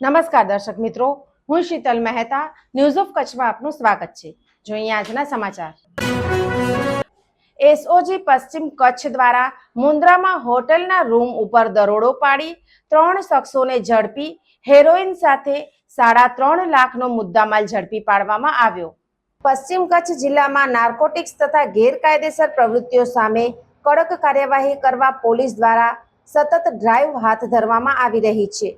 નમસ્કાર દર્શક મિત્રો, હું શીતલ મહેતા ન્યૂઝ ઓફ કચ્છમાં આપનું સ્વાગત છે। જોઈએ આજના સમાચાર। એસઓજી પશ્ચિમ કચ્છ દ્વારા મુન્દ્રામાં હોટલના રૂમ ઉપર દરોડો પાડી 3 શખ્સોને ઝડપી હેરોઇન સાથે 3.5 લાખનો મુદ્દામાલ ઝડપી પાડવામાં આવ્યો। પશ્ચિમ કચ્છ જિલ્લામાં નાર્કોટિક્સ તથા ગેરકાયદેસર પ્રવૃત્તિઓ સામે કડક કાર્યવાહી કરવા પોલીસ દ્વારા સતત ડ્રાઈવ હાથ ધરવામાં આવી રહી છે।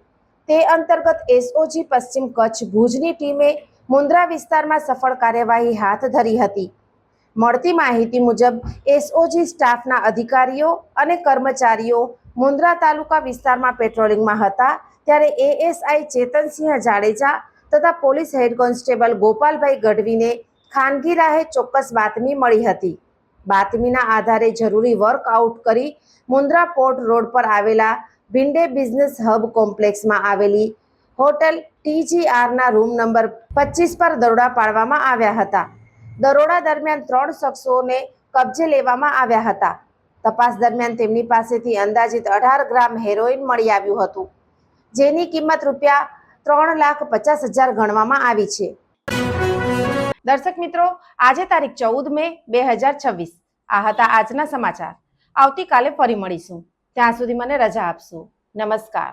તે અંતર્ગત એસઓજી પશ્ચિમ કચ્છ ભુજની ટીમે મુન્દ્રા વિસ્તારમાં સફળ કાર્યવાહી હાથ ધરી હતી। મળતી માહિતી મુજબ એસઓજી સ્ટાફના અધિકારીઓ અને કર્મચારીઓ મુન્દ્રા તાલુકા વિસ્તારમાં પેટ્રોલિંગમાં હતા ત્યારે એએસઆઈ ચેતનસિંહ જાડેજા તથા પોલીસ હેડ કોન્સ્ટેબલ ગોપાલભાઈ ગઢવીને ખાનગી રાહે ચોક્કસ બાતમી મળી હતી। બાતમીના આધારે જરૂરી વર્કઆઉટ કરી મુન્દ્રા પોર્ટ રોડ પર આવેલા ભિંડે બિઝનેસ હબ કોમ્પ્લેક્સમાં આવેલી હોટલ ટીજીઆરના રૂમ નંબર 25 પર દરોડા પાડવામાં આવ્યા હતા। દરોડા દરમિયાન 3 શખ્સોને કબજે લેવામાં આવ્યા હતા। તપાસ દરમિયાન તેમની પાસેથી અંદાજિત 18 ગ્રામ હેરોઇન મળી આવ્યું હતું, જેની કિંમત રૂપિયા 3,50,000 ગણવામાં આવી છે। દર્શક મિત્રો, આજે તારીખ 14 મે 2026 આ હતા આજના સમાચાર। આવતીકાલે ફરી મળીશું, ત્યાં સુધી મને રજા આપશો। નમસ્કાર।